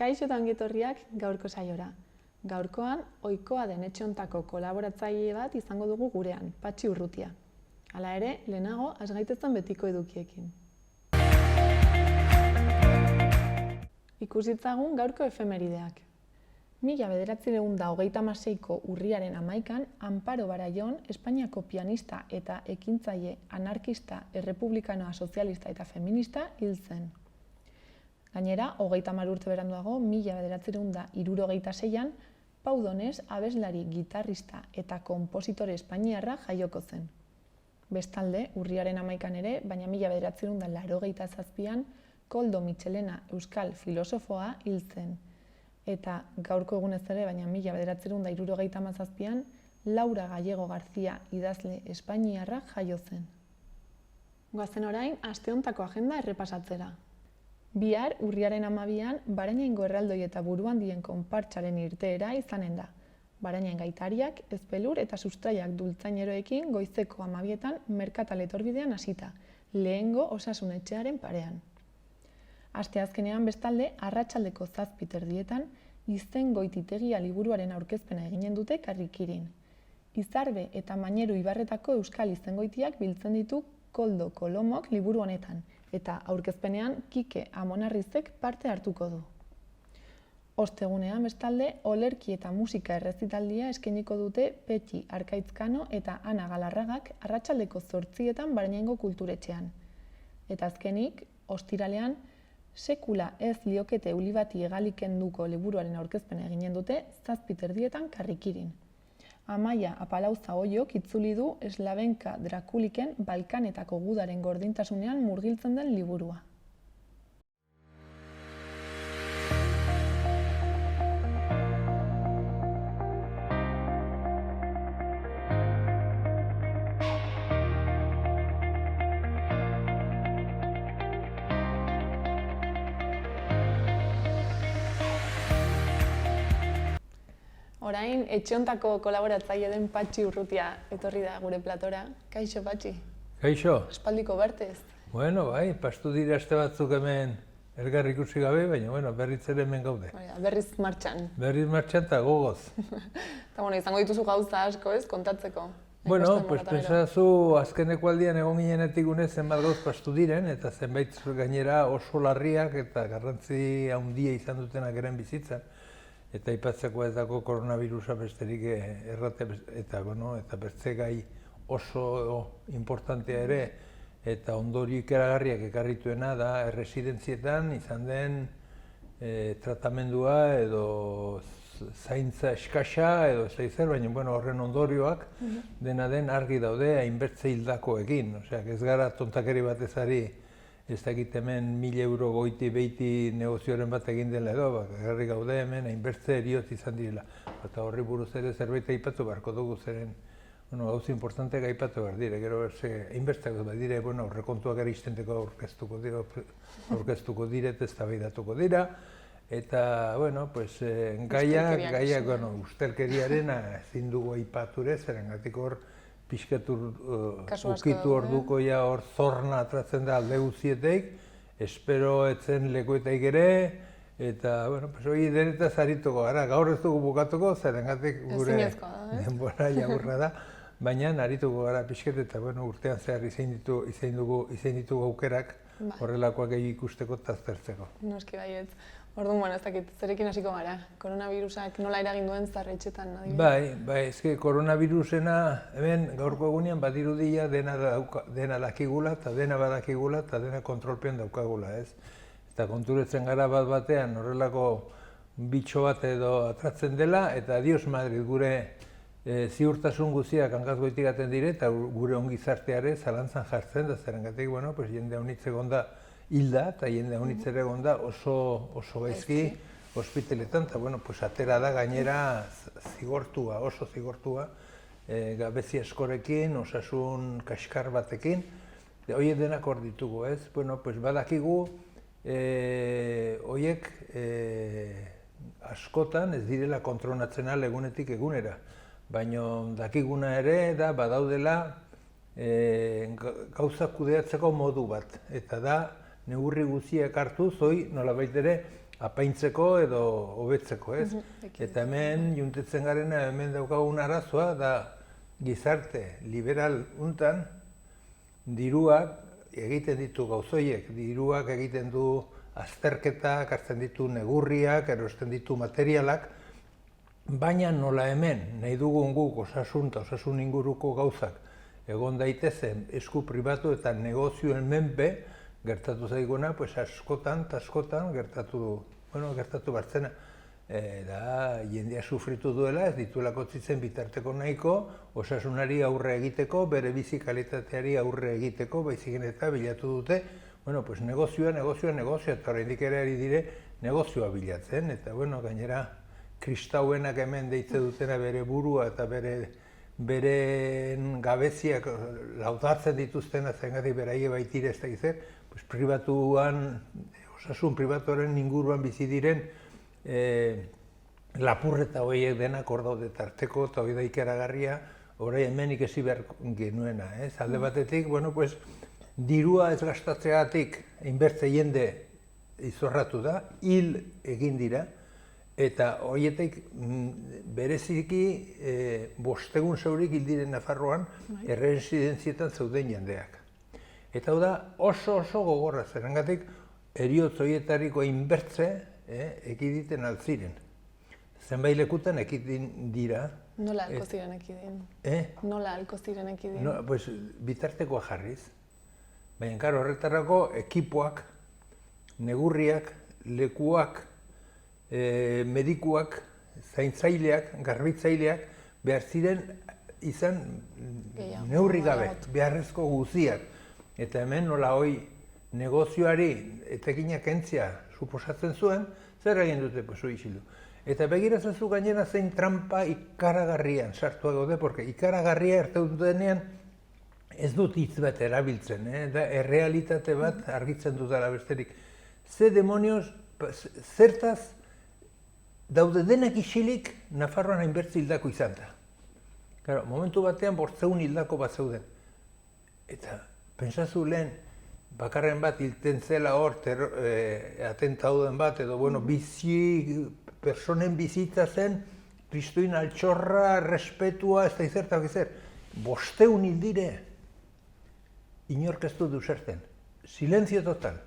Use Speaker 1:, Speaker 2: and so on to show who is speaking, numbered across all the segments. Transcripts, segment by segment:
Speaker 1: Kaixo eta ongi etorriak gaurko saiora. Gaurkoan, ohikoa den etxe hontako kolaboratzaile bat izango dugu gurean, Patxi Urrutia. Hala ere, lehenago, has gaitezen betiko edukiekin. Ikusitzagun gaurko efemerideak. 1936ko urriaren 11an, Amparo Barallon, Espainiako pianista eta ekintzaile anarkista, errepublikanoa, sozialista eta feminista hil zen. Gainera, 30 urte beranduago, 1976an, Pau Donés abeslari, gitarrista eta konpositore espainiarra jaioko zen. Bestalde, urriaren 11an ere, baina 1987an, Koldo Mitxelena euskal filosofoa hil zen. Eta gaurko egunez ere, baina 1977an, Laura Gallego García idazle espainiarra jaio zen. Goazen orain, aste hontako agenda errepasatzera. Bihar, urriaren 12an, Barainaingo erraldoi eta buruhandien konpartsaren irteera izanen da. Barainain gaitariak, ezpelur eta sustraiak dultzaineroekin goizeko 12etan merkatal etorbidean hasita, lehengo osasun etxearen parean. Asteazkenean bestalde, arratsaldeko 7:00 izen goititegia liburuaren aurkezpena eginen dute Karrikirin. Izarbe eta Maineru ibarretako euskal izengoitiak biltzen ditu Koldo Kolomok liburu honetan, eta aurkezpenean Kike Amonarrizek parte hartuko du. Ostegunean bestalde, olerki eta musika errezitaldia eskainiko dute Petxi Arkaitzkano eta Ana Galarragak arratsaldeko 8:00 Barainaingo kulturetxean. Eta azkenik, ostiralean, sekula ez liokete euli bati egalik kenduko liburuaren aurkezpena eginen dute 7:30 Karrikirin. Amaia Apalauza Oiok itzuli du Slavenka Drakuliken Balkanetako gudaren gordintasunean murgiltzen den liburua. Orain, etxe hontako kolaboratzaile den Patxi Urrutia etorri da gure platora. Kaixo, Patxi.
Speaker 2: Kaixo.
Speaker 1: Espaldiko bertez.
Speaker 2: Bueno, bai, pastu dira aste batzuk hemen elgar ikusi gabe, baina berriz ere hemen gaude.
Speaker 1: Berriz martxan.
Speaker 2: Berriz martxan eta gogoz.
Speaker 1: Eta izango dituzu gauza asko ez, kontatzeko.
Speaker 2: Bueno, pensazu azkeneko aldian egon ginenetik une zenbat gauz pastu diren, eta zenbait gainera oso larriak eta garrantzi handia izan dutenak eren bizitzan. Eta aipatzeko ez dago koronavirusa besterik errate eta bertze gai oso importantea ere eta ondorio ikaragarriak ekarrituena da erresidentzietan izan den tratamendua edo zaintza eskasa edo zer, baina horren ondorioak dena den argi daude hainbertze hildakoekin. Osea, ez gara tontakeri batez ari ez dakit hemen 1.000 euro goiti beiti negozioaren bat egin dela edo, garri gaude hemen hainbertze eriotz izan direla. Eta horri buruz ere zerbait aipatu beharko dugu zeren, gauza importanteak aipatu behar dire, gero hainbertzeak bat dire, aurrekontuak ere iztenteko aurkeztuko dire eta eztabaidatuko dira. Eta, gaiak, ustelkeriaren ezin dugu aipature, zerengatik hor pixketur ukitu orduko hor zorna atratzen da alde guztietek, espero etzen lekuetaik ere, eta, hori denetaz harituko gara, gaur ez dugu bukatuko, zerengatik gure denbora jagurra da, baina harituko gara pixket eta urtean zehar izain ditugu aukerak horrelakoak ikusteko eta aztertzeko.
Speaker 1: Noski baietz. Orduan, ez dakit, zerekin hasiko gara? Koronavirusak nola eragin duen zarretxetan?
Speaker 2: Bai, koronavirusena, hemen gaurko egunean badirudia dena dakigula eta dena badakigula eta dena kontrolpean daukagula, ez? Eta konturetzen gara bat batean horrelako bitxo bat edo atratzen dela eta Dios Madrid gure ziurtasun guztiak hankaz gaten dire eta gure ongizarteare zalantzan jartzen da zerengatik, jende honitz egon da hilda eta jende honitz ere egon da oso gaizki ospitaletan eta atera da gainera zigortua, oso zigortua, gabezi askorekin, osasun kaskar batekin, horiek denak hor ditugu, ez? Badakigu horiek askotan ez direla kontrolatzen egunetik egunera, baina dakiguna ere da badaudela gauza kudeatzeko modu bat, eta da neurri guztiak hartuz, nolabait ere apaintzeko edo hobetzeko, ez? Eta hemen, juntetzen garena, hemen daukagun arazoa, da gizarte liberal untan, diruak egiten ditu gauzoiek, diruak egiten du azterketak, hartzen ditu negurriak, erosten ditu materialak, baina nola hemen, nahi dugun guk osasun eta osasun inguruko gauzak egon daitezen esku pribatu eta negozioen menpe, gertatu zaiguna, pues askotan eta askotan gertatu bartzena. Da, jendea sufritu duela, ez dituelako zitzen bitarteko nahiko, osasunari aurre egiteko, bere bizi kalitateari aurre egiteko, baizik eta bilatu dute, pues negozioa, eta oraindik ere ari dire negozioa bilatzen, eta gainera kristauenak hemen deitze dutena bere burua eta beren gabeziak laudatzen dituztena zengatik beraie baitire ez da gizet, pribatuan, osasun pribatuaren inguruan bizi diren lapurreta horiek denak hor daude tarteko eta hori da ikaragarria, orain hemen ikesi behar genuena. Alde batetik, dirua ez gastatzeagatik inbertze jende izorratu da, hil egin dira, eta horietek bereziki 500 zeurik hil diren Nafarroan erresidentzietan zeuden jendeak. Eta hau da oso gogorra zerengatik heriotz horietariko inbertze ekiditen altziren. Zenbait lekutan ekidin dira.
Speaker 1: Nola halko ziren ekidin? Nola halko ziren ekidin?
Speaker 2: Bitartekoa jarriz. Baina, horretarako ekipoak, negurriak, lekuak, medikuak, zaintzaileak, garbitzaileak behar ziren izan neurri gabe, beharrezko guziak. Eta hemen nola hoi negozioari etekinak kentzia suposatzen zuen, zer egin dute hori isildu. Eta begiratzen zu gainera zein trampa ikaragarrian sartua gaude, porque ikaragarria erteut denean ez dut hitz bat erabiltzen, da errealitate bat argitzen dutela besterik. Ze demonioz, zertaz daude denak isilik Nafarroan hainbertze hildako izan da. Momentu batean 500 hildako bat zeuden. Eta pentsazu lehen, bakarren bat hilten zela hor, atentauden bat, edo personen bizitza zen, kristoin altxorra, respetua, ez da izertak ezer. 500 hildire, inork ez du duzerten. Silenzio total.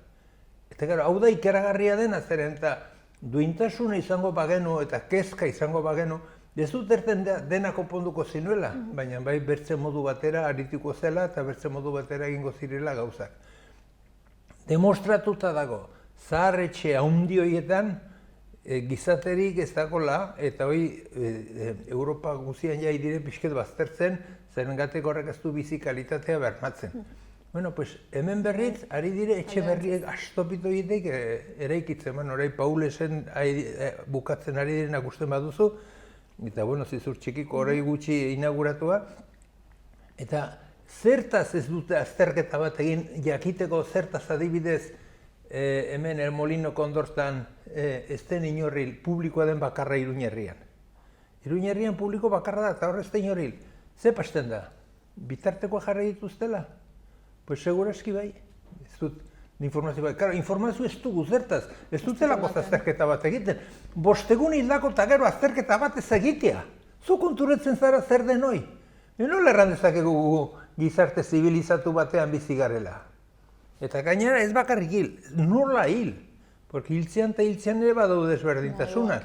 Speaker 2: Eta hau da ikaragarria dena zeren, eta duintasuna izango bagenu eta kezka izango bagenu, ez dut erten dena konponduko zinuela, baina bai bertze modu batera arituko zela eta bertze modu batera egingo zirela gauzak. Demostratuta dago, zaharretxe haundi horietan gizaterik ez dagoela, eta hori Europa guzian jai dire pixket baztertzen, zerengatik horrek ez du bizi kalitatea bermatzen. Hemen berriz, ari dire etxe berriek astopito egiteik eraikitzen, orai Paulesen bukatzen ari direnak usten baduzu, eta zizur txikiko orai gutxi inauguratua, eta zertaz ez dute azterketa bat egin jakiteko zertaz adibidez hemen Molino Kondortan ez den inorril publikoa den bakarra Iruñerrian. Iruñerrian publiko bakarra da eta horrez da inorril. Ze pasten da? Bitartekoa jarri dituztela? Pues segurazki bai. Ez dut informazio bai. Karo, informazio ez dugu zertaz. Ez dutelako azterketa bat egiten. 500 hildako eta gero azterketa bat ez egitea. Zu konturetzen zara zer den hoi. Nola erran dezakegu gizarte zibilizatu batean bizi garela. Eta gainera ez bakarrik hil, nola hil. Porque hiltzean eta hiltzean ere badaude desberdintasunak.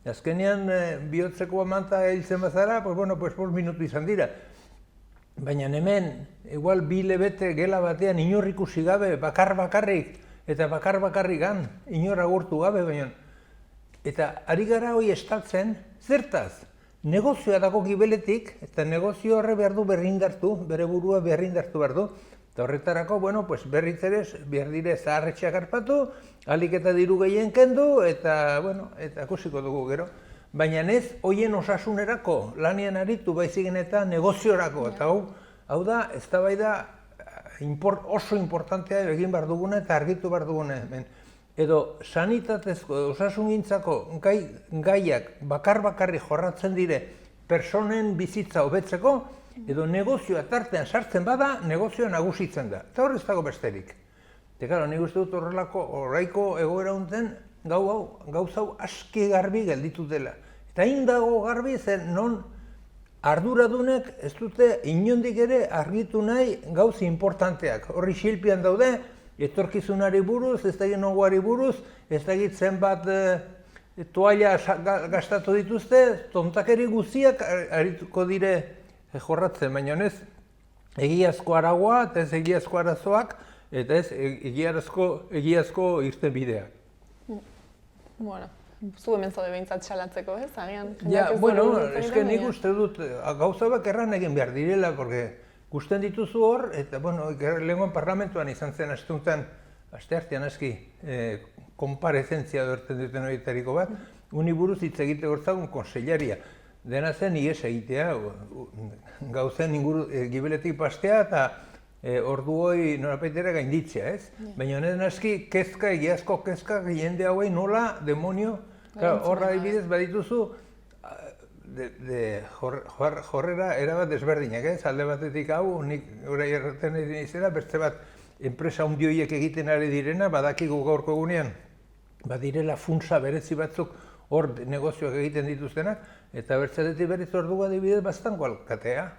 Speaker 2: Azkenean bihotzeko amanta hiltzen bazara, pues 5 minutu izan dira. Baina hemen, igual 2 hilabete gela batean inor ikusi gabe, bakarrik, eta bakarrikan, inor agurtu gabe, baina. Eta ari gara hoi estaltzen, zertaz? Negozioa dago gibeletik, eta negozio horre behar du berrindartu, bere burua berrindartu behar du. Eta horretarako, berriz ere, behar dire zaharretxeak harpatu, alik eta diru gehien kendu, eta akusiko dugu gero. Baina ez, hoien osasunerako lanian aritu baizigen eta negoziorako. Eta hau da, ez da bai da oso importantea egin behar duguna eta argitu behar duguna. Edo sanitatezko, osasungintzako gaiak bakarri jorratzen dire personen bizitza hobetzeko, edo negozioa tartean sartzen bada, negozioa nagusitzen da. Eta horrez dago besterik. Eta, nik uste dut horrelako, horraiko egoera unten, gauza hau aski garbi gelditu dela. Eta hain dago garbi zen non arduradunek ez dute inondik ere argitu nahi gauza importanteak. Horri xilpian daude, etorkizunari buruz, ez dakit nongoari buruz, ez dakit zenbat toalla gastatu dituzte, tontakeri guztiak arituko dire jorratzen, baina ez egiazko aragoa eta ez egiazko arazoak, eta ez egiazko irten bideak.
Speaker 1: Bueno, zu hemen zaude behintzat salatzeko, ez? Agian,
Speaker 2: Ja, bueno, eske nik uste dut gauza bak erran egin behar direla, porque gusten dituzu hor, eta, bueno, lehengoan parlamentuan izan zen asteartean aski, konparezentzia dorten duten horietariko bat, uni buruz hitz egite gortzagun konsellaria. Dena zen ies egitea, gauzen inguru gibeletik pastea eta orduoi norapaitera gainditzea, ez? Baina honen aski kezka, egiazko kezka, jende hauei nola, demonio, horra adibidez badituzu jorrera erabat desberdinak, ez? Alde batetik hau, nik orai erraten izena, beste bat enpresa handioiek egiten ari direna, badakigu gaurko egunean, badirela funtsa berezi batzuk hor negozioak egiten dituztenak, eta bertzatetik berriz ordugu adibidez Baztango alkatea.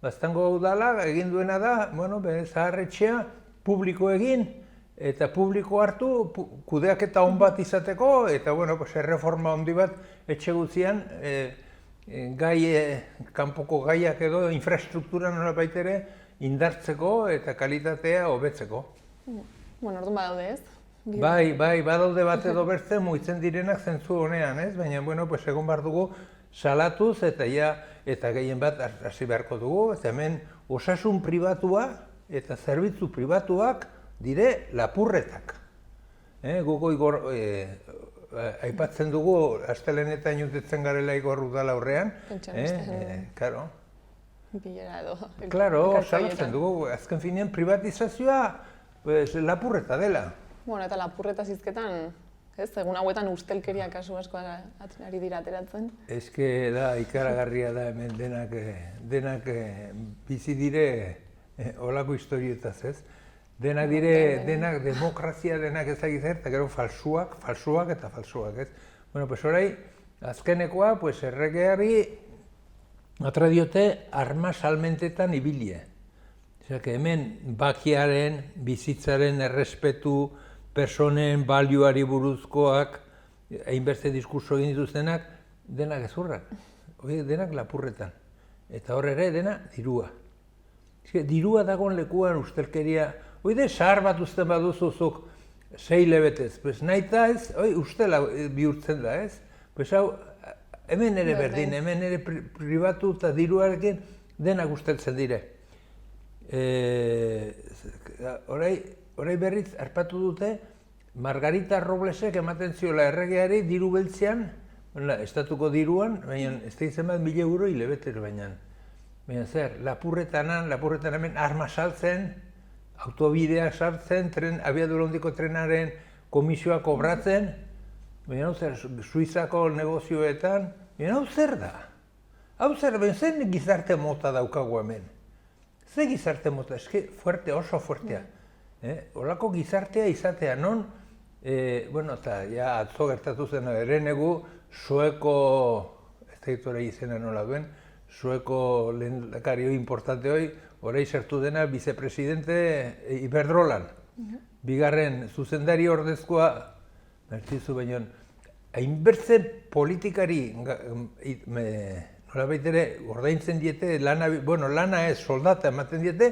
Speaker 2: Baztango udala egin duena da, bueno, zaharretxea publiko egin, eta publiko hartu kudeaketa on bat izateko, eta, bueno, erreforma handi bat etxe gutxian, kanpoko gaiak edo infrastruktura nolabait ere indartzeko eta kalitatea hobetzeko.
Speaker 1: Bueno, orduan badaude, ez?
Speaker 2: Bai, badaude bat edo bertzen mugitzen direnak zentzu honean, ez? Baina, bueno, egon behar dugu salatuz eta gehien bat hasi beharko dugu, eta hemen osasun pribatua eta zerbitzu pribatuak dire lapurretak. Guk aipatzen dugu, astelenetan jutetzen garela Igor udala aurrean. Karo.
Speaker 1: Bilera edo.
Speaker 2: Klaro, salatzen dugu, azken finean privatizazioa lapurreta dela.
Speaker 1: Bueno, eta lapurreta zizketan, ez, egun hauetan ustelkeria kasu asko ari dira ateratzen.
Speaker 2: Eske da, ikaragarria da hemen denak bizi dire olako historietaz, ez? Denak dire, denak demokrazia, denak ezagizer, eta gero falsuak eta falsuak, ez? Bueno, pues orai, azkenekoa, pues erregeari atra diote arma salmentetan ibilie. Osea, que hemen bakiaren, bizitzaren errespetu, personen balioari buruzkoak, hainbeste diskurso egin dituztenak, denak gezurrak, denak lapurretan. Eta hor ere, dena dirua. Dirua dagoen lekuan ustelkeria, oide sahar bat usten baduzuzuk 6 hilabetez, pues nahita ez, ustela bihurtzen da, ez? Pues hau, hemen ere berdin, hemen ere pribatu eta diruarekin denak usteltzen dire. Horai berriz harpatu dute, Margarita Roblesek ematen ziola erregeari diru beltzean, estatuko diruan, baina ez da izan bat 1.000 euro hilabetero baina. Baina zer, lapurretan hemen arma saltzen, autobideak sartzen, abiadura handiko trenaren komisioa kobratzen, baina hau zer, Suizako negozioetan, baina hau zer da? Hau zer, baina zer gizarte mota daukagu hemen? Ze gizarte mota, eske fuerte, oso fuertea. Olako gizartea izatea non, bueno, eta ja atzo gertatu zen erenegu, Sueko, ez da ditu izena nola duen, Sueko lehendakari hoi importante hoi, orai sartu dena vicepresidente Iberdrolan. Bigarren zuzendari ordezkoa, bertizu baino, hainbertze politikari, nolabait ere, ordaintzen diete, lana ez, soldata ematen diete,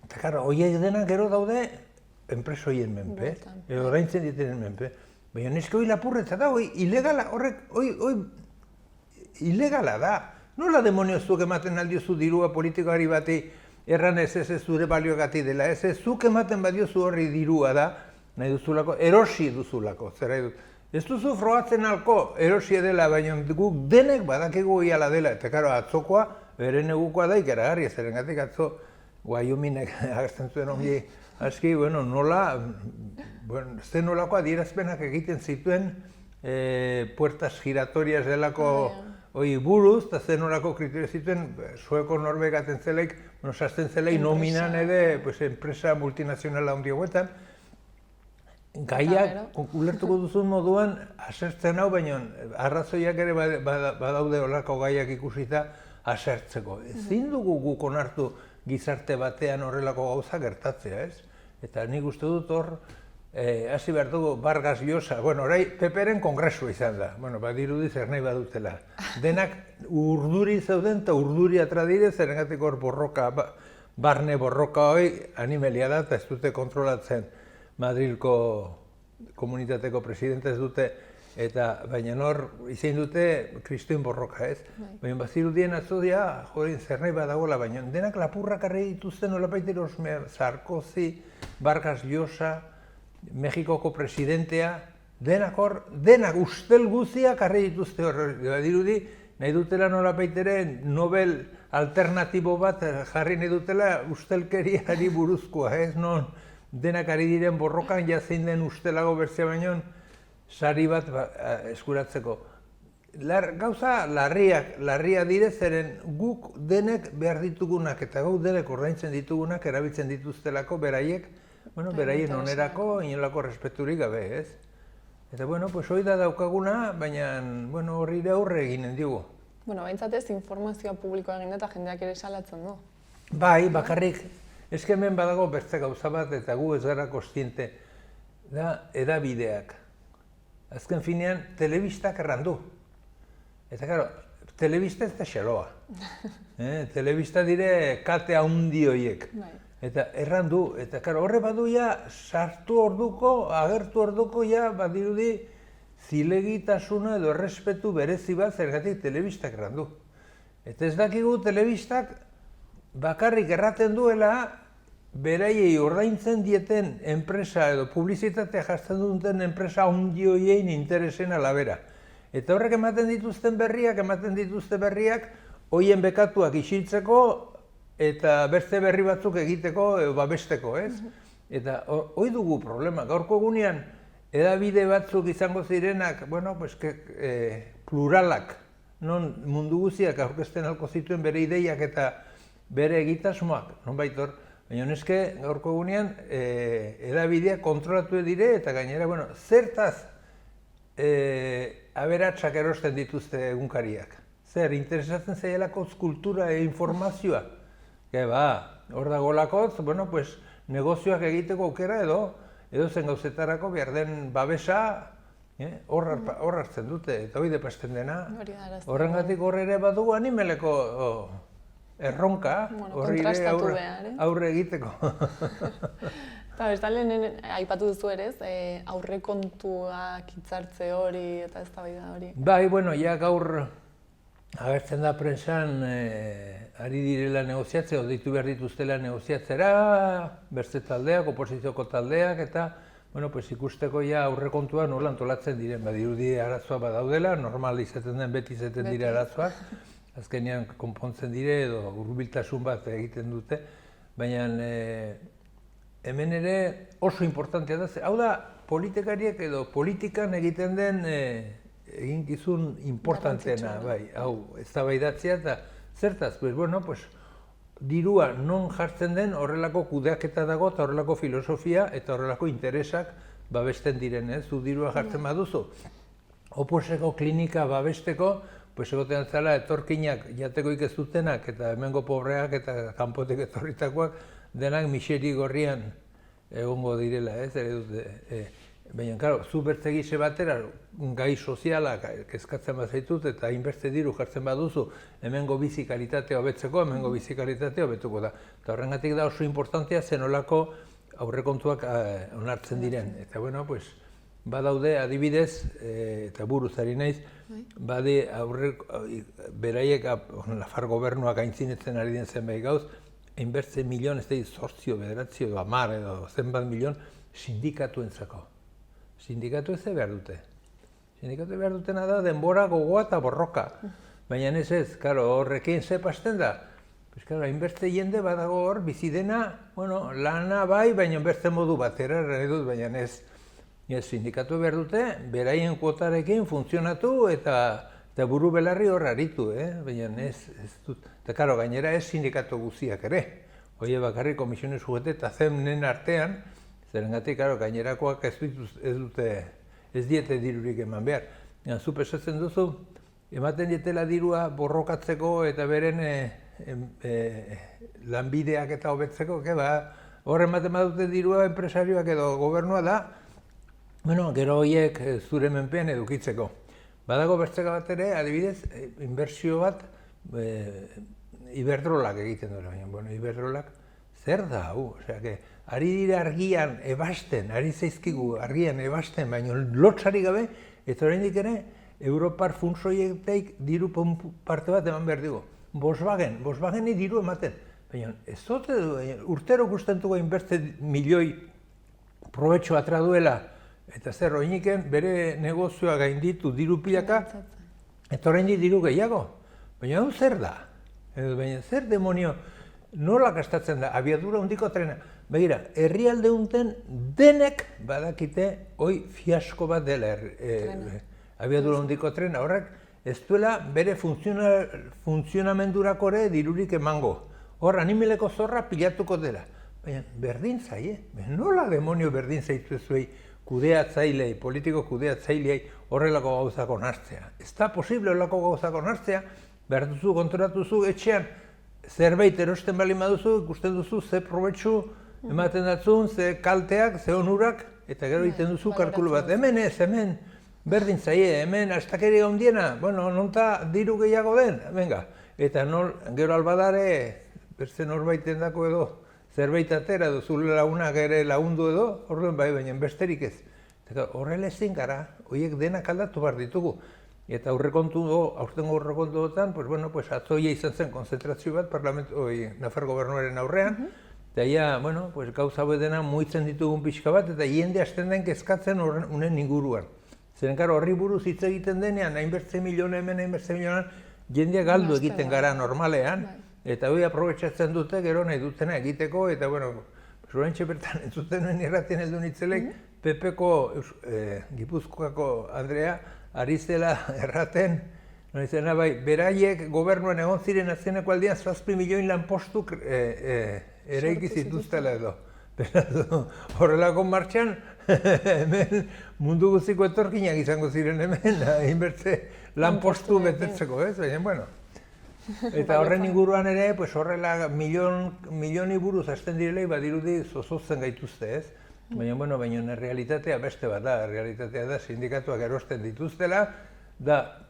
Speaker 2: eta karo, horiek denak gero daude, enpreso horien menpe, edo ordaintzen dieten menpe. Baina neske hori lapurretza da, hori ilegala, ilegala da. Nola demoniozuk ematen aldiozu dirua politikoari bati erran ez zure balioagati dela, ez zuk ematen badiozu horri dirua da, nahi duzulako, erosi duzulako, zera dut. Ez duzu frogatzen alko erosia dela, baina guk denek badakigu iala dela, eta karo, atzokoa, bere negukoa da ikaragarria, zerengatik atzo Wyominnek agertzen zuen ongi, aski, bueno, nola, ze nolako adierazpenak egiten zituen puertas giratorias delako buruz, eta ze nolako kriterio zituen Sueko Norvegaten zelaik, sartzen zelaik nominan ere enpresa multinazionala handi hauetan. gaiak ulertuko duzun moduan asertzen hau, baina arrazoiak ere badaude olako gaiak ikusita asertzeko. Ezin dugu guk onartu gizarte batean horrelako gauza gertatzea, ez? Eta nik uste dut hor, hasi behar dugu Vargas Llosa, orai PP-ren kongresua izan da, badirudi zer nahi badutela. Denak urduri zeuden eta urduri atra dire, zergatik hor borroka, barne borroka hori animelia da eta ez dute kontrolatzen Madrilko komunitateko presidente ez dute, eta baina hor izan dute kristoin borroka, ez? Baina bazirudien atzodia, jorin zer nahi badagoela, baina denak lapurrak arre dituzten nolapait erosmea, Sarkozy, Vargas Llosa, Mexikoko presidentea, denak ustel guziak arre dituzte hor, dirudi, nahi dutela nolapait ere Nobel alternatibo bat jarri nahi dutela ustelkeriari buruzkoa, ez? Non denak ari diren borrokan jazein den ustelago bertzea baino sari bat eskuratzeko. Gauza larria dire zeren guk denek behar ditugunak eta guk denek ordaintzen ditugunak erabiltzen dituztelako beraiek, beraien onerako inolako respeturik gabe, ez? Eta, hori da daukaguna, baina horri aurre eginen digu.
Speaker 1: Baintzatez informazioa publikoa egin eta jendeak ere salatzen du.
Speaker 2: Bai, bakarrik, eske hemen badago bertze gauza bat eta gu ez gara kostiente, da edabideak. Azken finean, telebistak errandu. Eta, karo, telebista ez da xeloa. Telebista dire kate haundi horiek. Eta errandu, eta horre badu ja sartu orduko, agertu orduko ja badirudi zilegitasuna edo errespetu berezi bat zergatik telebistak errandu. Eta ez dakigu telebistak bakarrik erraten duela beraiei ordaintzen dieten enpresa edo publizitatea jartzen duten enpresa handi horien interesen alabera. Eta horrek ematen dituzten berriak, horien bekatuak isiltzeko eta beste berri batzuk egiteko, babesteko, ez? Eta hori dugu problema. Gaurko egunean, edabide batzuk izango zirenak, pluralak, non mundu guziak aurkezten halko zituen bere ideiak eta bere egitasmoak, non baitor, baina neske gaurko egunean edabideak kontrolatu dire eta gainera, zertaz aberatsak erosten dituzte egunkariak. Zer, interesatzen zaielako kultura e informazioa. Hor dagolakotz, negozioak egiteko aukera edo zen gauzetarako behar den babesa hor hartzen dute, eta hori depasten dena. Horrengatik hor ere badugu animeleko erronka, horri aurre egiteko.
Speaker 1: Eta bestalde, aipatu duzu ere, aurrekontuak hitzartze hori eta eztabaida hori.
Speaker 2: Bai, ja gaur agertzen da prensan ari direla negoziatzea, ditu behar dituztela negoziatzera, bertze taldeak, oposizioko taldeak, eta ikusteko aurrekontua nola antolatzen diren, badirudi arazoa badaudela, normal izaten den beti izaten dire arazoak, azkenean konpontzen dire edo hurbiltasun bat egiten dute, baina hemen ere oso importantea da, hau da politikariek edo politikan egiten den eginkizun importanteena, hau eztabaidatzea eta zertaz, dirua non jartzen den horrelako kudeaketa dago eta horrelako filosofia eta horrelako interesak babesten diren, zu dirua jartzen baduzu. Oposeko klinika babesteko, egoten zela etorkinak jatekoik ez dutenak eta hemengo pobreak eta kanpotik etorritakoak denak miseri gorrian egongo direla, ere dute. Baina, karo, zu bertzegize batera gai sozialak kezkatzen bat zaitut eta hainbeste diru jartzen baduzu hemengo bizi kalitatea hobetzeko, hemengo bizi kalitatea hobetuko da. Eta horrengatik da oso importantea zenolako aurrekontuak onartzen diren. Eta, badaude adibidez, eta buruz ari naiz, bade beraiek Nafar gobernuak aintzinetzen ari den zenbait gauz, hainbertze milion, ez da 8, 9 edo 10 edo zenbat milion sindikatuentzako. Sindikatu ez behar dute. Sindikatu behar dutena da denbora gogoa eta borroka. Baina ez, horrekin zepasten da. Hainbertze jende badago hor, bizi dena, lana bai, baina bertze modu batera, baina ez. Sindikatu behar dute, beraien kuotarekin funtzionatu eta buru belarri hor aritu, baina ez dut. Eta gainera ez sindikatu guziak ere. Hoi bakarrik komisiones jugete eta zemnen artean, Zerengatik, gainerakoak ez diete dirurik eman behar. Zuk esaten duzu, ematen dietela dirua borrokatzeko eta beren lanbideak eta hobetzeko, hor ematen badute dirua enpresarioak edo gobernua da, gero horiek zure menpean edukitzeko. Badago bertzeka bat ere, adibidez, inbertsio bat Iberdrolak egiten duela, baina Iberdrolak zer da, ari dira argian ebasten, ari zaizkigu argian ebasten, baina lotsari gabe, eta oraindik ere, Europar funtsoietek diru parte bat eman behar dugu. Volkswageni diru ematen. Baina ez zote du, urtero gustentuko inbertze milioi probetxo atra duela, eta zer oiniken bere negozioa gainditu diru pilaka, eta oraindik diru gehiago. Baina hau zer da? Baina zer demonio nola gastatzen da, abiadura handiko trena? Begira, herrialde unten denek badakite hoi fiasko bat dela abiadura handiko trena. Horrek ez duela bere funtzionamendurako ere dirurik emango. Hor, animeleko zorra pilatuko dela. Baina berdin zaie, nola demonio berdin zaitu zuei kudeatzailei, politiko kudeatzailei horrelako gauzak onartzea. Ez da posible horrelako gauzak onartzea, behar duzu, konturatu duzu, etxean zerbait erosten bali maduzu, ikusten duzu, ze probetxu ematen datzun, ze kalteak, ze onurak, eta gero egiten duzu kalkulu bat. Hemen ez, hemen berdin zaie, hemen astakeri handiena, nonta diru gehiago den, venga. Eta gero albadare, beste norbaiten dako edo, zerbait atera edo zure lagunak ere lagundu edo, orduan bai, baina besterik ez. Horrela ezin gara, horiek denak aldatu behar ditugu. Eta aurtengo aurrekontuetan, atzoia izan zen konzentrazio bat Nafar gobernuaren aurrean, eta gauza dena muitzen ditugun pixka bat, eta jende hasten den kezkatzen unen inguruan. Zeren horri buruz hitz egiten denean, hainbertze miliona hemen, hainbertze miliona, jendea galdu egiten gara normalean, eta hori aprobetxatzen dute, gero nahi dutena egiteko, eta zorentxe bertan entzuten irratien heldu nitzelek, Pepeko Gipuzkoako Andrea, ari zela erraten, beraiek gobernuan egon ziren azkeneko aldian 7 milioin lanpostu eraiki zituztela edo. Horrelako martxan, hemen mundu guztiko etorkinak izango ziren hemen, inbertze lanpostu betetzeko, ez? Baina, eta horren inguruan ere, horrela milioni buruz hasten direlei badirudi zozotzen gaituzte, ez? Baina realitatea beste bat da, realitatea da sindikatuak erosten dituztela, da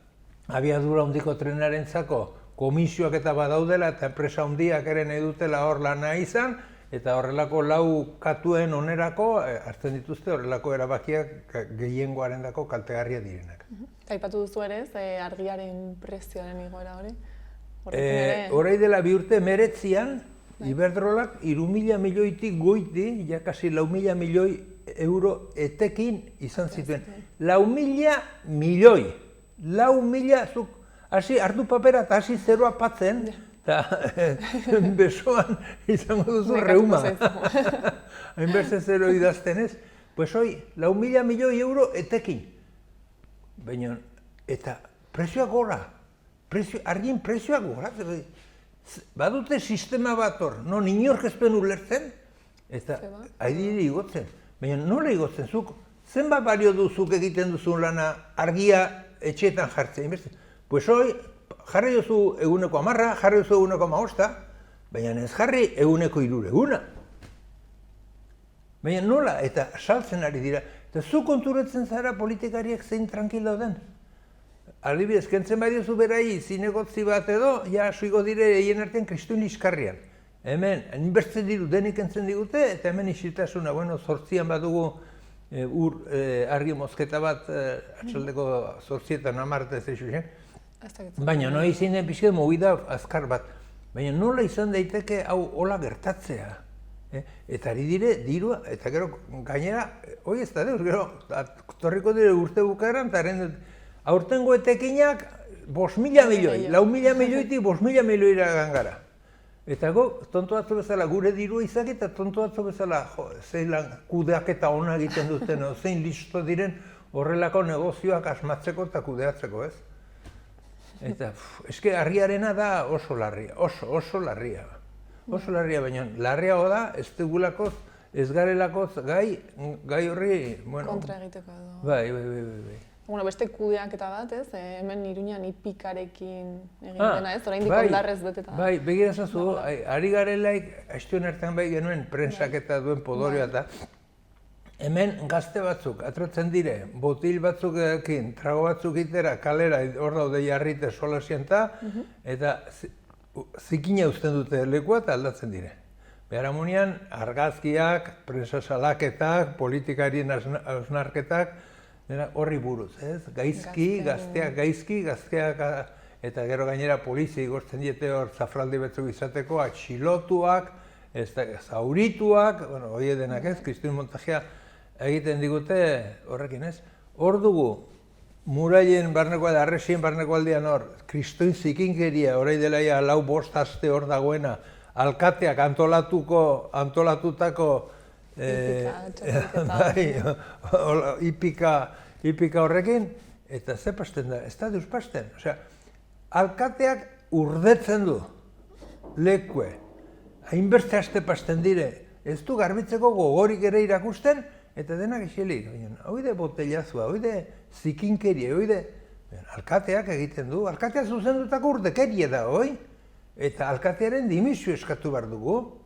Speaker 2: abiadura handiko trenarentzako komisioak eta badaudela eta enpresa handiak ere nahi dutela hor lana izan, eta horrelako lau katuen onerako hartzen dituzte horrelako erabakiak gehiengoarendako kaltegarria direnak.
Speaker 3: Aipatu duzu ere, argiaren prezioaren igoera hori?
Speaker 2: Horai dela 2 urte 19 Iberdrolak 3.000 milioitik goiti, kasi 4.000 milioi euro etekin izan zituen. 4.000 milioi! 4.000, zuk hartu papera eta hasi zeroa patzen, eta besoan izango duzu reuma. Hainbertze zero idazten ez. Hoi, 4.000 milioi euro etekin. Baina, eta prezioak gora. Argin prezioak gora. Badute sistema bat hor, non inork ezpen ulertzen, eta haidiri igotzen. Baina nola igotzen zuk? Zenbat balio duzuk egiten duzun lana argia etxeetan jartzen? Hoi, jarri duzu eguneko 10, jarri duzu eguneko 15, baina ez jarri eguneko 300. Baina nola? Eta saltzen ari dira. Eta zu konturatzen zara politikariak zein tranquilo den. Adibidez, kentzen bai duzu berai zinegotzi bat edo, suigo dire egin artean kristuen iskarrian. Hemen, inbertze diru denik kentzen digute, eta hemen isiltasuna, 8an badugu argi mozketa bat, atxaldeko 8etan 10 ez eixuzen. Baina, no izin den pixket mugida azkar bat. Baina nola izan daiteke hau hola gertatzea. Eta ari dire dirua, eta gero gainera, hoi ez da deus, gero torriko dire urte bukaeran, eta aurtengo etekinak 5.000 milioi, 4.000 milioitik 5.000 milioira gangara. Eta tonto batzu bezala gure dirua izak eta tonto batzu bezala zein kudeaketa ona egiten duten, zein listo diren horrelako negozioak asmatzeko eta kudeatzeko, ez? Eta, eske harriarena da oso larria, oso larria. Oso larria, baina larriago da ez dugulako ez garelako gai horri, bueno...
Speaker 3: Kontra egiteko edo.
Speaker 2: Bai.
Speaker 3: Bueno, beste kudeaketa bat, ez? Hemen Iruñan ipikarekin egin dena, ez? Oraindik ondarrez beteta.
Speaker 2: Bai, begira zazu, ari garelaik, astion hartan bai genuen prentsaketa duen podorioa eta hemen gazte batzuk atratzen dire, botil batzukekin, trago batzuk itera, kalera, hor daude jarrite solasienta, eta zikina uzten dute lekua eta aldatzen dire. Beharamunian, argazkiak, prensa salaketak, politikarien hausnarketak, horri buruz, ez? Gaizki, gazteak, eta gero gainera polizia igortzen diete hor zafraldi batzuk izateko, atxilotuak, zaurituak, bueno, hori denak ez, Kristin Montajea egiten digute horrekin, ez? Hor dugu, muraien barneko aldean, arresien barneko aldean hor, Kristin zikinkeria, orai dela ja 4-5 aste hor dagoena, alkateak antolatutako ipika horrekin, eta ze pasten da, ez da deus pasten. Osea, alkateak urdetzen du lekue, hainbeste aste pasten dire, ez du garbitzeko gogorik ere irakusten, eta denak ixilik. Hoi de botellazua, hoi de zikinkeria, hoi de... Alkateak egiten du, alkateak zuzendutako urdekeria da, hoi? Eta alkatearen dimisio eskatu behar dugu.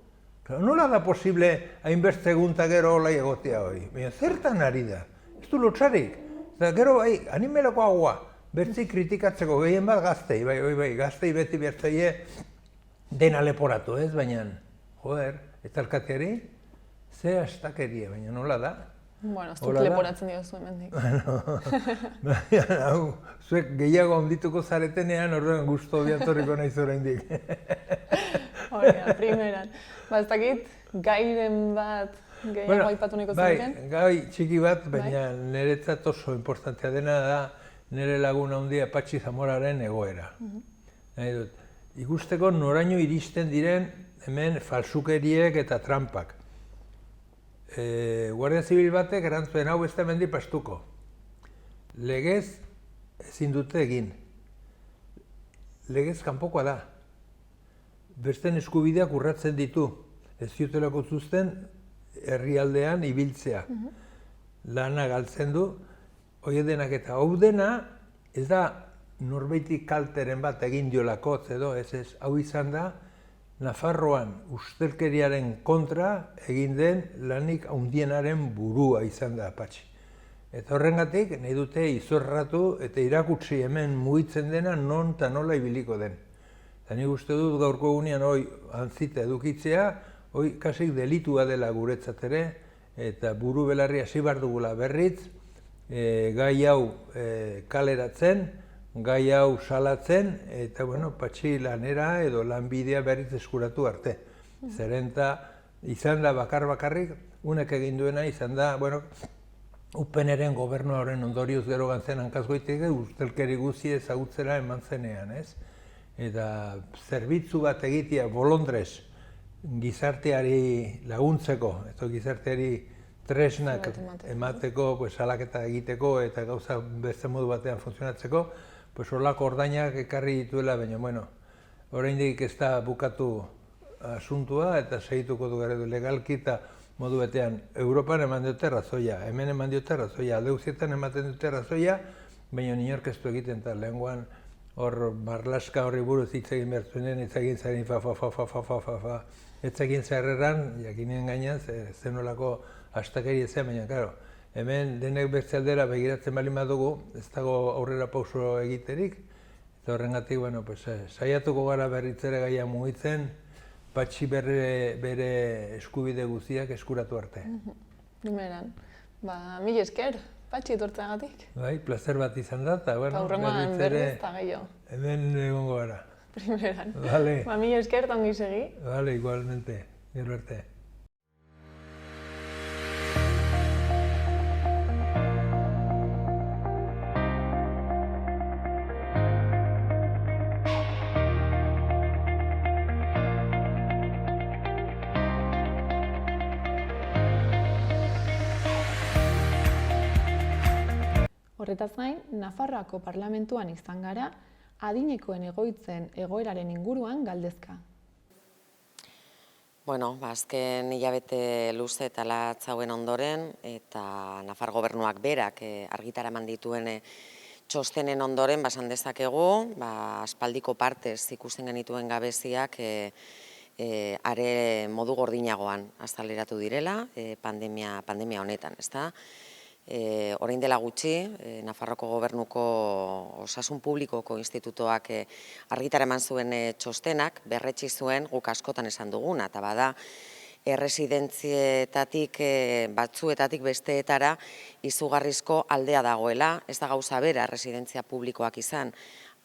Speaker 2: Nola da posible hainbeste egunta gero hola egotea hori? Baina zertan ari da? Ez du lotxarik. Eta gero animelako agua, bertzi kritikatzeko gehien bat gaztei, bai, gaztei beti bertzaie dena leporatu, ez? Baina, joder, eta alkateari, ze astakeria, baina nola da?
Speaker 3: Bueno, ez dut leporatzen dira zuen mendik.
Speaker 2: Baina, zuek gehiago ondituko zaretenean, horren guztu biatorriko nahiz oraindik.
Speaker 3: Hori da, primeran. Ba, ez dakit, gairen bat gehiago aipatu niko zenuten?
Speaker 2: Bai, gai txiki bat, baina niretzat oso importantea dena da nire laguna handia Patxi Zamoraren egoera. Nahi dut, ikusteko noraino iristen diren hemen falsukeriek eta trampak. Guardia Zibil batek erantzuen hau ez da hemendik pastuko. Legez ezin dute egin. Legez kanpokoa da. Besten eskubideak urratzen ditu. Ez ziotelako zuzten herrialdean ibiltzea. Lana galtzen du. Hoi denak eta hau dena ez da norbaitik kalteren bat egin diolako, edo ez, hau izan da Nafarroan ustelkeriaren kontra egin den lanik handienaren burua izan da Patxi. Eta horrengatik nahi dute izorratu eta irakutsi hemen mugitzen dena non eta nola ibiliko den. Eta nik uste dut gaurko egunean hoi antzita edukitzea, hoi kasik delitua dela guretzat ere, eta buru belarri hasi behar dugula berriz, gai hau kaleratzen, gai hau salatzen, eta Patxi lanera edo lanbidea berriz eskuratu arte. Zeren izan da bakarrik, unek egin duena izan da, UPNren gobernuaren ondorioz gero gantzen hankazgoitik, ustelkeri guzti ezagutzera eman zenean, ez? Eta zerbitzu bat egitea bolondrez gizarteari laguntzeko, eta gizarteari tresnak emateko, salaketa egiteko eta gauza beste modu batean funtzionatzeko, horlako ordainak ekarri dituela, baina, oraindik ez da bukatu asuntua eta segituko du gara legalki eta modu batean Europan eman dute razoia, hemen eman dute razoia, aldeuzietan ematen dute razoia, baina inork ez du egiten eta lehenguan hor marlaska horri buruz hitz egin behar zuenen, hitz egin zaren fa, hitz egin zerreran, jakinien gainean, zenolako astakeri ez baina, karo, hemen denek beste aldera begiratzen bali badugu, ez dago aurrera pauso egiterik, eta horrengatik, saiatuko gara berritzere gaia mugitzen, Patxi bere eskubide guztiak eskuratu arte.
Speaker 3: Primeran. Mila esker, Patxi etortzeagatik.
Speaker 2: Bai, plazer bat izan da, eta
Speaker 3: berriz eta gehiago.
Speaker 2: Hemen egongo gara.
Speaker 3: Primeran.
Speaker 2: Vale.
Speaker 3: Mila esker, eta ongi segi.
Speaker 2: Vale, igualmente. Gero arte.
Speaker 1: Horretaz gain, Nafarroako Parlamentuan izan gara, adinekoen egoitzen egoeraren inguruan galdezka.
Speaker 4: Bueno, azken hilabete luze eta latz hauen ondoren, eta Nafar gobernuak berak argitara eman dituen txostenen ondoren, esan dezakegu, aspaldiko partez ikusten genituen gabeziak are modu gordinagoan azaleratu direla pandemia honetan, ezta? Orain dela gutxi, Nafarroko gobernuko osasun publikoko institutoak argitara eman zuen txostenak, berretsi zuen guk askotan esan duguna, eta bada, erresidentzietatik batzuetatik besteetara izugarrizko aldea dagoela, ez da gauza bera erresidentzia publikoak izan,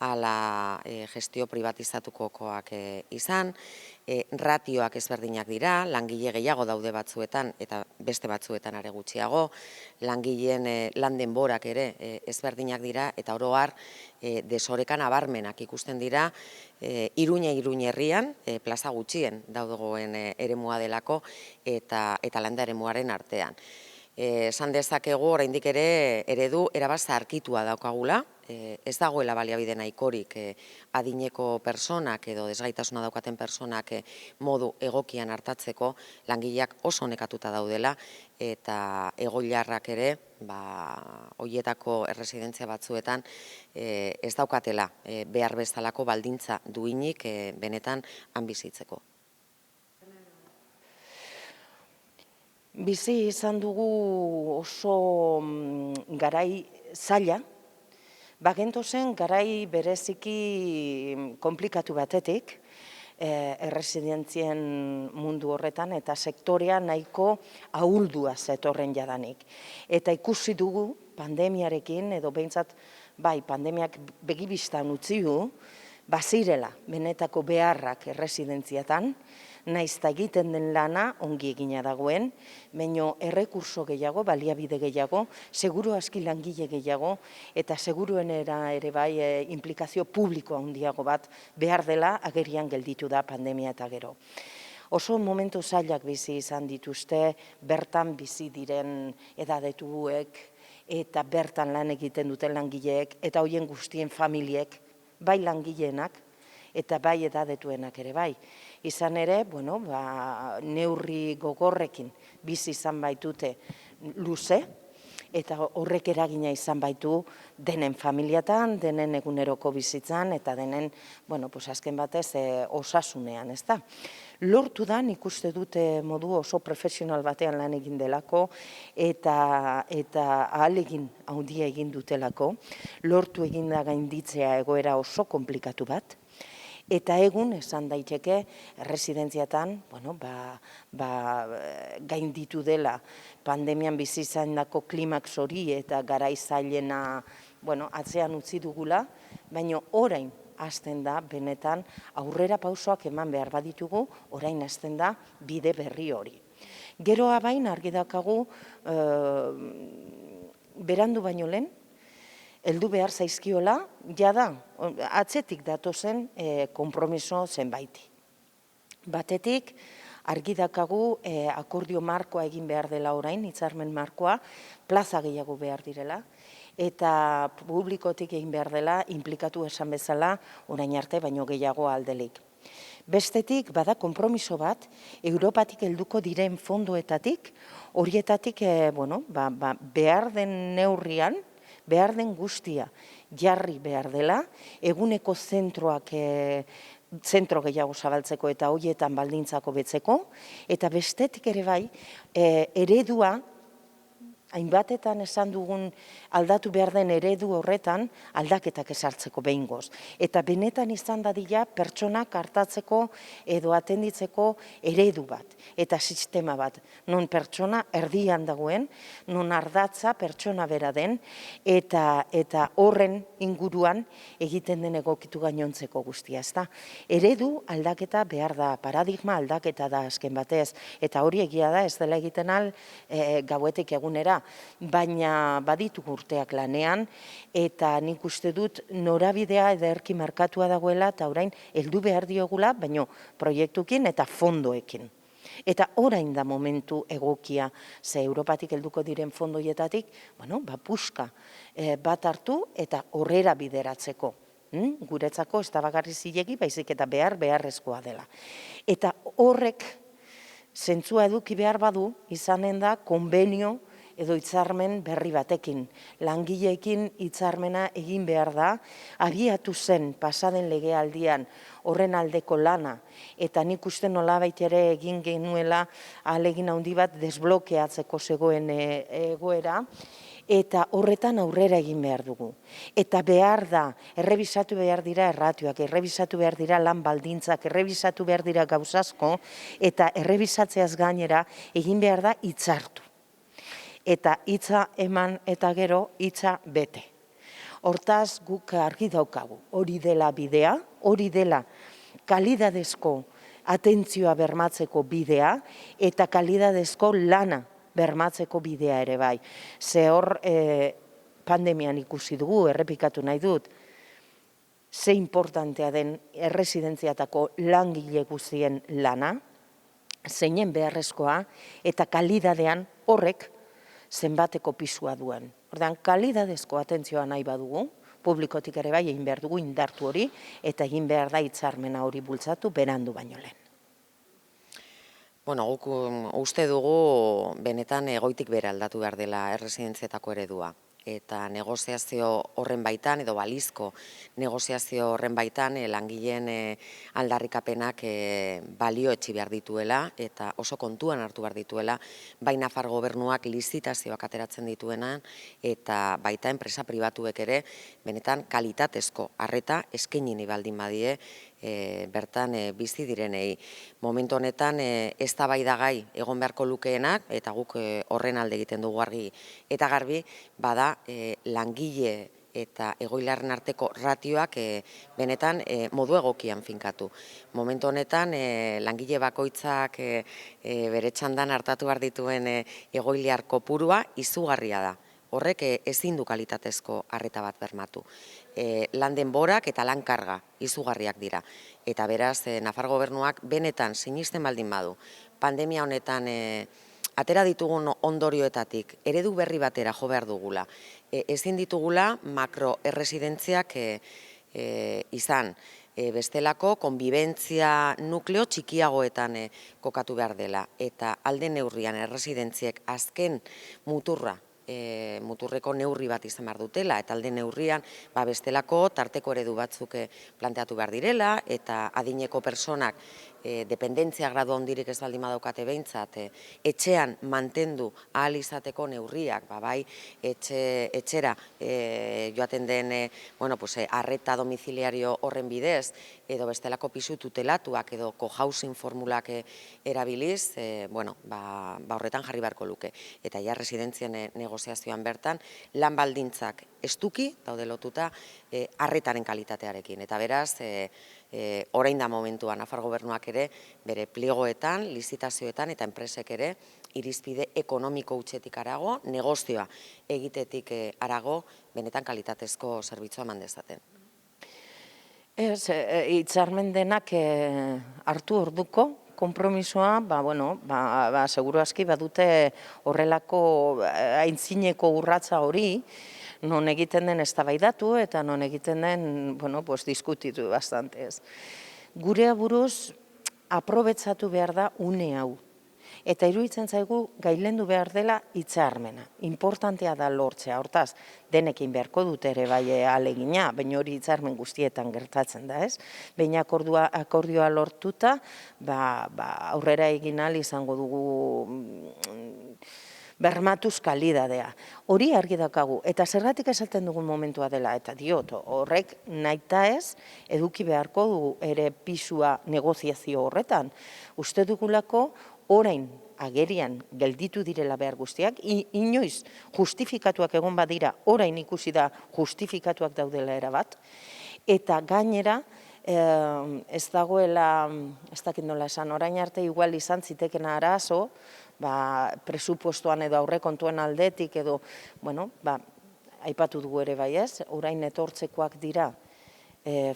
Speaker 4: ala gestio privatizatukoak izan, ratioak ezberdinak dira, langile gehiago daude batzuetan eta beste batzuetan are gutxiago, langileen lan denborak ere ezberdinak dira eta oro har desoreka nabarmenak ikusten dira Iruña herrian, plaza gutxien daudegoen eremua delako eta landa eremuaren artean. Esan dezakegu oraindik ere eredu erabat zaharkitua daukagula, ez dagoela baliabide nahikorik adineko personak edo desgaitasuna daukaten personak modu egokian hartatzeko, langileak oso nekatuta daudela eta egoilarrak ere horietako erresidentzia batzuetan ez daukatela behar bezalako baldintza duinik benetan han bizitzeko.
Speaker 5: Bizi izan dugu oso garai zaila, bagentozen garai bereziki komplikatu batetik, erresidentzien mundu horretan eta sektorea nahiko ahuldua zetorren jadanik. Eta ikusi dugu pandemiarekin, edo behintzat, pandemiak begibistan utzi du, bazirela benetako beharrak erresidentziatan, naiz eta egiten den lana ongi egina dagoen, baina errekurso gehiago, baliabide gehiago, seguru aski langile gehiago, eta seguruenera ere implikazio publiko handiago bat behar dela agerian gelditu da pandemia eta gero. Oso momentu zailak bizi izan dituzte, bertan bizi diren edadetuek, eta bertan lan egiten duten langileek, eta hoien guztien familiek, bai langileenak, eta bai edadetuenak ere bai. Izan ere, neurri gogorrekin bizi izan baitute luze, eta horrek eragina izan baitu denen familiatan, denen eguneroko bizitzan, eta denen, azken batez, osasunean, ez da. Lortu da, nik uste dute modu oso profesional batean lan egin delako, eta ahalegin handia egin dutelako, lortu egin da gainditzea egoera oso komplikatu bat, eta egun esan daiteke erresidentziatan gainditu dela pandemian bizi izandako klimaks hori eta garai zailena atzean utzi dugula, baina orain hasten da benetan aurrera pausoak eman behar baditugu, orain hasten da bide berri hori. Geroa bain argi daukagu berandu baino lehen, heldu behar zaizkiola, jada, atzetik datozen konpromiso zenbaiti. Batetik, argi daukagu akordio markoa egin behar dela orain, hitzarmen markoa, plaza gehiago behar direla, eta publikotik egin behar dela, inplikatu esan bezala, orain arte, baino gehiago aldelik. Bestetik, bada konpromiso bat, Europatik helduko diren fondoetatik, horietatik behar den neurrian, behar den guztia jarri behar dela, eguneko zentroak zentro gehiago zabaltzeko eta horietan baldintzako betzeko, eta bestetik ere bai, eredua, hainbatetan esan dugun aldatu behar den eredu horretan aldaketak ezartzeko behingoz. Eta benetan izan dadila pertsonak hartatzeko edo atenditzeko eredu bat eta sistema bat. Non pertsona erdian dagoen, non ardatza pertsona bera den eta horren inguruan egiten den egokitu gainontzeko guztia. Eredu aldaketa behar da, paradigma aldaketa da azken batez, eta hori egia da ez dela egiten gauetik egunera, baina baditu urteak lanean, eta nik uste dut norabidea ederki markatua dagoela, eta orain heldu behar diogula, baina proiektukin eta fondoekin. Eta orain da momentu egokia, ze Europatik helduko diren fondoietatik, puska bat hartu eta horrera bideratzeko. Guretzako ez da bakarri zilegi, baizik eta beharrezkoa dela. Eta horrek zentzua eduki behar badu, izanen da konbenio edo hitzarmen berri batekin. Langileekin hitzarmena egin behar da, abiatu zen pasaden legealdian horren aldeko lana, eta nik uste nolabait ere egin genuela ahalegin handi bat desblokeatzeko zegoen egoera, eta horretan aurrera egin behar dugu. Eta behar da, errebisatu behar dira erratioak, errebisatu behar dira lan baldintzak, errebisatu behar dira gauzazko, eta errebisatzeaz gainera egin behar da hitzartu. Eta hitza eman eta gero hitza bete. Hortaz guk argi daukagu, hori dela bidea, hori dela kalidadezko atentzioa bermatzeko bidea eta kalidadezko lana bermatzeko bidea ere bai. Ze hor pandemian ikusi dugu, errepikatu nahi dut, ze importantea den erresidentziatako langile guztien lana, zeinen beharrezkoa eta kalidadean horrek zenbateko pisua duen. Ordan kalidadezko atentzioa nahi badugu, publikotik ere bai egin behar dugu indartu hori, eta egin behar da hitzarmena hori bultzatu berandu baino lehen.
Speaker 4: Bueno, guk uste dugu benetan goitik bera aldatu behar dela erresidentzietako eredua. Eta negoziazio horren baitan, edo balizko negoziazio horren baitan, langileen aldarrikapenak balio etxi behar dituela, eta oso kontuan hartu behar dituela, bai Nafar gobernuak lizitazioak ateratzen dituenan, eta baita enpresa pribatuek ere, benetan kalitatezko arreta eskaini baldin badie, bertan bizi direnei. Momentu honetan eztabaidagai egon beharko lukeenak, eta guk horren alde egiten dugu argi eta garbi, bada langile eta egoilarren arteko ratioak benetan modu egokian finkatu. Momentu honetan langile bakoitzak bere txandan hartatu behar dituen egoiliar kopurua izugarria da. Horrek ezin du kalitatezko arreta bat bermatu. Lan denborak eta lan karga izugarriak dira. Eta beraz, Nafar gobernuak benetan sinisten baldin badu, pandemia honetan atera ditugun ondorioetatik, eredu berri batera jo behar dugula. Ezin ditugula makroerresidentziak izan. Bestelako konbibentzia nukleo txikiagoetan kokatu behar dela. Eta alde neurrian erresidentziek azken muturreko neurri bat izan behar dutela, eta alde neurrian bestelako tarteko eredu batzuk planteatu behar direla, eta adineko personak dependentzia gradu handirik ez baldin badaukate behintzat, etxean mantendu ahal izateko neurriak, bai etxera joaten den arreta domiciliario horren bidez, edo bestelako pisu tutelatuak edo cohousing formulak erabiliz, horretan jarri beharko luke. Eta ja residentzien negoziazioan bertan, lan baldintzak estuki daude lotuta arretaren kalitatearekin. Eta beraz, orain da momentua Nafar gobernuak ere bere pliegoetan, lizitazioetan eta enpresek ere irizpide ekonomiko hutsetik arago, negozioa egitetik arago, benetan kalitatezko zerbitzua eman dezaten.
Speaker 5: Ez, hitzarmen denak hartu orduko, konpromisoa, seguru aski badute horrelako aintzineko urratza hori, non egiten den eztabaidatu eta non egiten den, diskutitu bastante ez. Gure aburuz, aprobetsatu behar da une hau. Eta iruditzen zaigu gailendu behar dela hitzarmena. Importantea da lortzea, hortaz, denekin beharko dut ere bai ahalegina, baina hori hitzarmen guztietan gertatzen da, ez? Baina akordioa lortuta, aurrera egin ahal izango dugu bermatuz kalidadea. Hori argi daukagu, eta zergatik esaten dugun momentua dela, eta diot, horrek nahita ez, eduki beharko dugu ere pisua negoziazio horretan. Uste dugulako, orain agerian gelditu direla behar guztiak, inoiz justifikatuak egon badira, orain ikusi da justifikatuak daudela erabat, eta gainera, ez dagoela, ez dakit nola esan, orain arte igual izan zitekena arazo, presupuestoan edo aurrekontuen aldetik edo, aipatu dugu ere bai ez, orain etortzekoak dira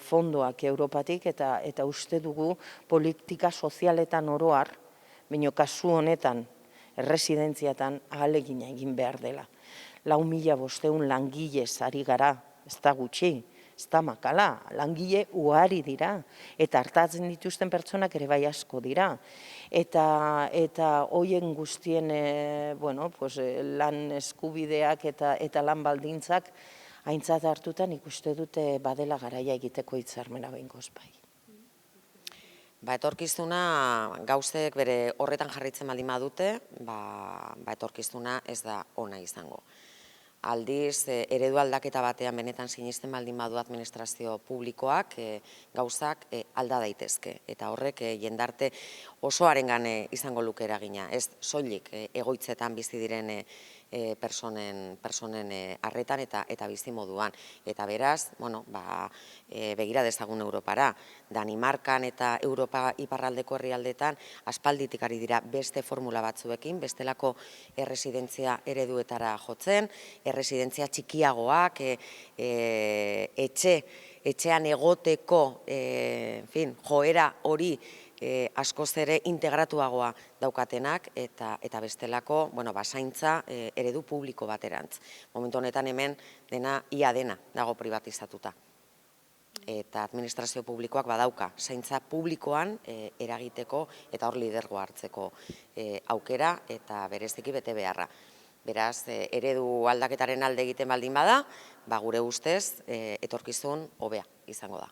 Speaker 5: fondoak Europatik eta uste dugu politika sozialetan oroar, baina kasu honetan, erresidentziatan ahalegina egin behar dela. 4.500 langilez ari gara, ez da gutxi, ez da makala, langile ugari dira, eta hartatzen dituzten pertsonak ere bai asko dira. Eta hoien guztien lan eskubideak eta lan baldintzak aintzat hartutan ikuste dute badela garaia egiteko hitzarmena behingoz bai.
Speaker 4: Etorkizuna gauzek bere horretan jarraitzen baldin badute, etorkizuna ez da ona izango. Aldiz, eredu aldaketa batean benetan sinisten baldin badu administrazio publikoak, gauzak alda daitezke. Eta horrek jendarte osoarengan izango luke eragina. Ez soilik egoitzetan bizi diren personen arretan eta bizi moduan. Eta beraz, begira dezagun Europara. Danimarkan eta Europa iparraldeko herrialdetan aspalditik ari dira beste formula batzuekin, bestelako erresidentzia ereduetara jotzen, erresidentzia txikiagoak, etxean egoteko joera hori askoz ere integratuagoa daukatenak eta bestelako zaintza eredu publiko baterantz. Momentu honetan hemen ia dena dago privatizatuta. Eta administrazio publikoak badauka zaintza publikoan eragiteko eta hor lidergoa hartzeko aukera eta bereziki bete beharra. Beraz, eredu aldaketaren alde egiten baldin bada, gure ustez etorkizun hobea izango da.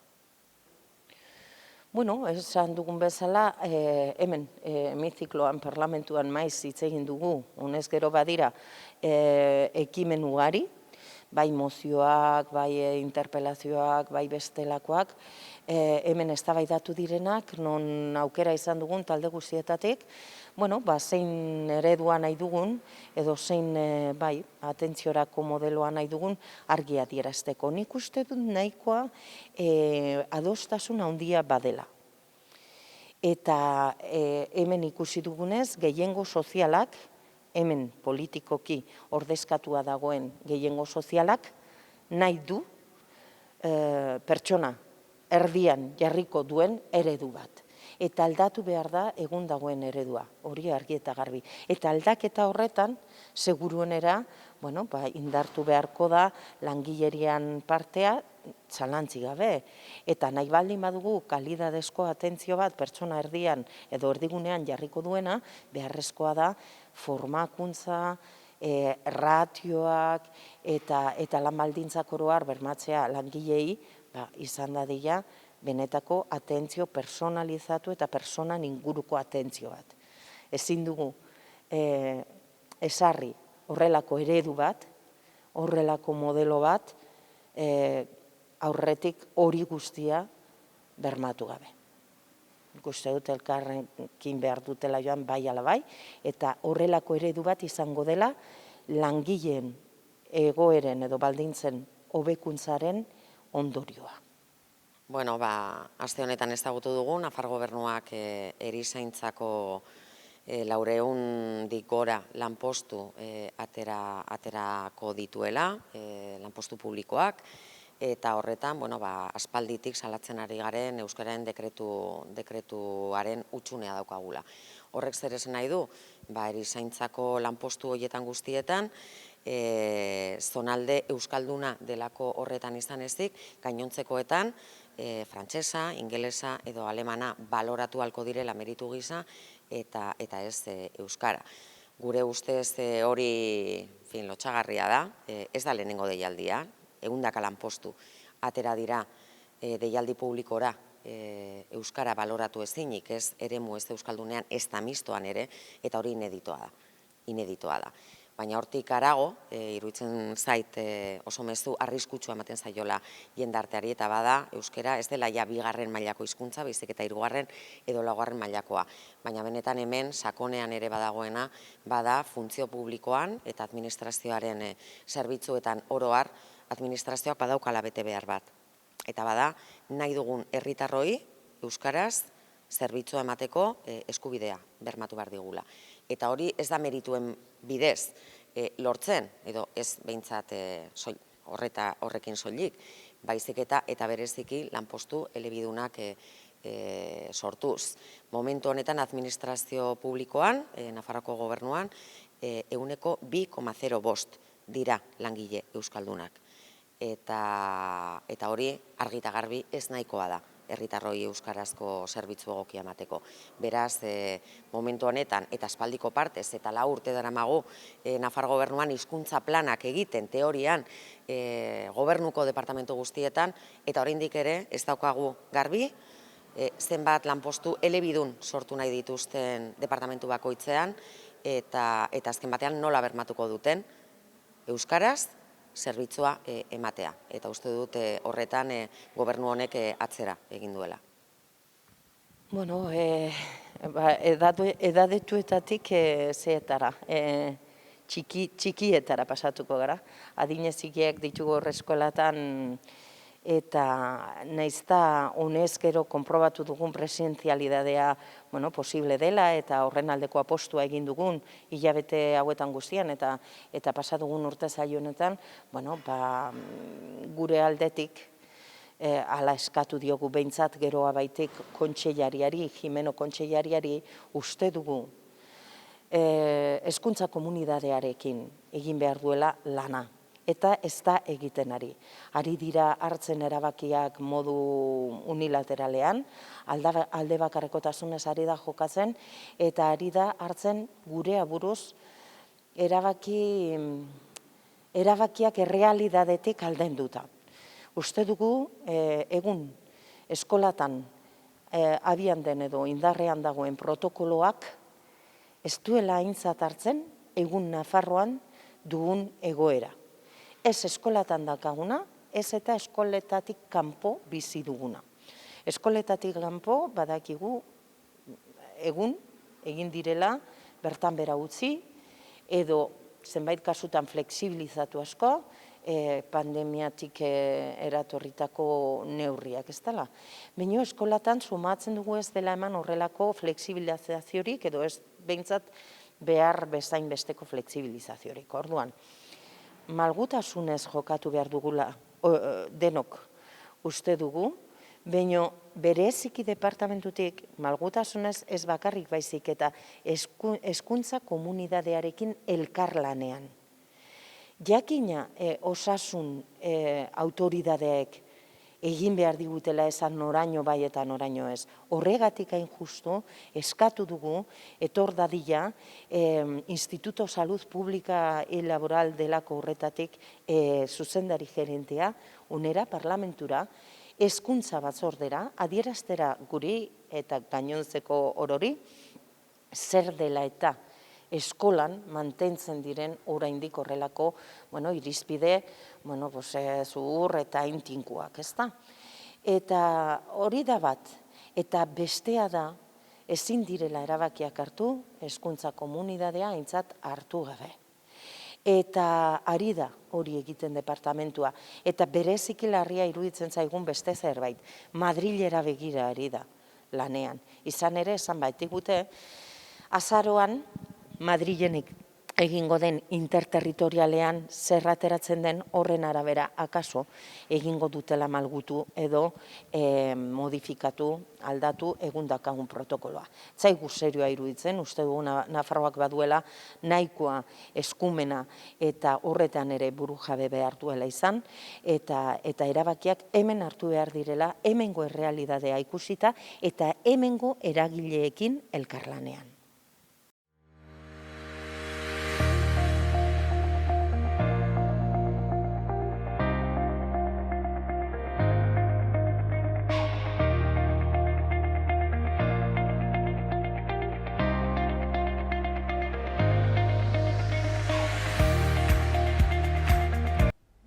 Speaker 5: Bueno, esan dugun bezala, hemen hemizikloan parlamentuan maiz hitz egin dugu, honez gero badira ekimen ugari, bai mozioak, bai interpelazioak, bai bestelakoak, hemen eztabaidatu direnak, non aukera izan dugun talde guztietatik, zein eredua nahi dugun, edo zein atentziorako modeloa nahi dugun argi adierazteko. Nik uste dut nahikoa adostasun handia badela. Eta hemen ikusi dugunez, gehiengo sozialak, hemen politikoki ordezkatua dagoen gehiengo sozialak, nahi du pertsona erdian jarriko duen eredu bat. Eta aldatu behar da egun dagoen eredua, hori argi eta garbi. Eta aldaketa horretan, seguruenera, indartu beharko da langilerian partea, zalantzi gabe. Eta nahi baldin badugu kalidadezko atentzio bat pertsona erdian edo erdigunean jarriko duena, beharrezkoa da formakuntza, ratioak eta lan baldintzak oro har bermatzea langilei izan dadila benetako atentzio personalizatu eta personan inguruko atentzio bat. Ezin dugu ezarri horrelako eredu bat, horrelako modelo bat, aurretik hori guztia bermatu gabe. Uste dut elkarrekin behar dutela joan bai ala bai, eta horrelako eredu bat izango dela langileen egoeren edo baldintzen hobekuntzaren ondorioa.
Speaker 4: Aste honetan ezagutu dugu, Nafar Gobernuak erizaintzako 400 gora lanpostu aterako dituela, lanpostu publikoak, eta horretan, aspalditik salatzen ari garen euskararen dekretuaren hutsunea daukagula. Horrek zer esan nahi du? Erizaintzako lanpostu horietan guztietan, zonalde euskalduna delako horretan izan ezik, gainontzekoetan, frantsesa, ingelesa edo alemana baloratu halko direla meritu gisa eta ez euskara. Gure ustez hori lotsagarria da, ez da lehenengo deialdia, 100 lanpostu atera dira deialdi publikora euskara baloratu ezinik, ez eremu ez euskaldunean, ez da mistoan ere, eta hori ineditoa da. Baina hortik harago, iruditzen zait oso mezu arriskutsua ematen zaiola jendarteari eta bada euskara ez dela ja 2. mailako hizkuntza, baizik eta 3. edo 4. mailakoa. Baina benetan hemen sakonean ere badagoena, bada funtzio publikoan eta administrazioaren zerbitzuetan oro har administrazioak badaukala bete behar bat. Eta bada nahi dugun herritarroi euskaraz zerbitzua emateko eskubidea bermatu behar digula. Eta hori ez da merituen bidez lortzen, edo ez behintzat horrekin soilik, baizik eta bereziki lanpostu elebidunak sortuz. Momentu honetan administrazio publikoan, Nafarroako Gobernuan, 2,05% dira langile euskaldunak. eta hori argi eta garbi ez nahikoa da herritarroi euskarazko zerbitzu egokia emateko. Beraz, momentu honetan eta aspaldiko partez eta 4 urte daramagu Nafar gobernuan hizkuntza planak egiten teorian gobernuko departamentu guztietan, eta oraindik ere ez daukagu garbi zenbat lanpostu elebidun sortu nahi dituzten departamentu bakoitzean, eta azken batean nola bermatuko duten euskaraz zerbitzua ematea. Eta uste dut horretan gobernu honek atzera egin duela.
Speaker 5: Bueno, edadetuetatik zeetara, txikietara pasatuko gara. Adine txikiak ditugu horrezkolatan, eta naizta honez gero konprobatu dugun presentzialidadea posible dela, eta horren aldeko apostua egin dugun hilabete hauetan guztian, eta pasa dugun urte zaio honetan, gure aldetik ala eskatu diogu behintzat geroa baitik kontseilariari, Jimeno kontseilariari uste dugu hezkuntza komunidadearekin egin behar duela lana. Eta ez da egiten ari. Ari dira hartzen erabakiak modu unilateralean, alde bakarrekotasunez ari da jokatzen, eta ari da hartzen gure aburuz erabakiak errealidadetik aldenduta. Uste dugu egun eskolatan abian den edo indarrean dagoen protokoloak ez duela aintzat hartzen egun Nafarroan dugun egoera. Ez eskolatan dakaguna, ez eta eskoletatik kanpo bizi duguna. Eskoletatik kanpo badakigu egun egin direla bertan bera utzi, edo zenbait kasutan fleksibilizatu asko, pandemiatik eratorritako neurriak, ez dela. Baina eskolatan sumatzen dugu ez dela eman horrelako fleksibilizaziorik, edo ez behintzat behar bezain besteko fleksibilizaziorik. Orduan, malgutasunez jokatu behar dugula denok uste dugu, baina bereziki departamentutik malgutasunez ez bakarrik baizik eta hezkuntza komunidadearekin elkarlanean. Jakina osasun autoridadeek egin behar digutela esan noraino bai eta noraino ez. Horregatik hain justu eskatu dugu etor dadila Instituto Salud Publika y Laboral delako horretatik zuzendari gerentea unera parlamentura hezkuntza batzordera adieraztera guri eta gainontzeko orori zer dela eta eskolan mantentzen diren oraindik horrelako irizpide zuhur eta intinkuak, ez da? Eta hori da bat, eta bestea da ezin direla erabakiak hartu, hezkuntza komunidadea aintzat hartu gabe. Eta ari da hori egiten departamentua, eta bereziki larria iruditzen zaigun beste zerbait, Madrilera begira ari da lanean. Izan ere, esan baitigute, azaroan Madrilenik egingo den interterritorialean zer ateratzen den horren arabera akaso egingo dutela malgutu edo modifikatu, aldatu egun dakagun protokoloa. Zaigu serioa iruditzen, uste dugu Nafarroak baduela nahikoa eskumena eta horretan ere burujabe behar duela izan, eta erabakiak hemen hartu behar direla, hemengo errealidadea ikusita eta hemengo eragileekin elkarlanean.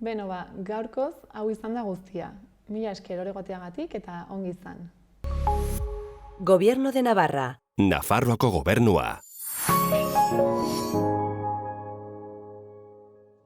Speaker 1: Beno gaurkoz hau izan da guztia. Mila esker oregoteagatik eta ongi izan.
Speaker 6: Gobierno de Navarra.
Speaker 7: Nafarroako gobernua.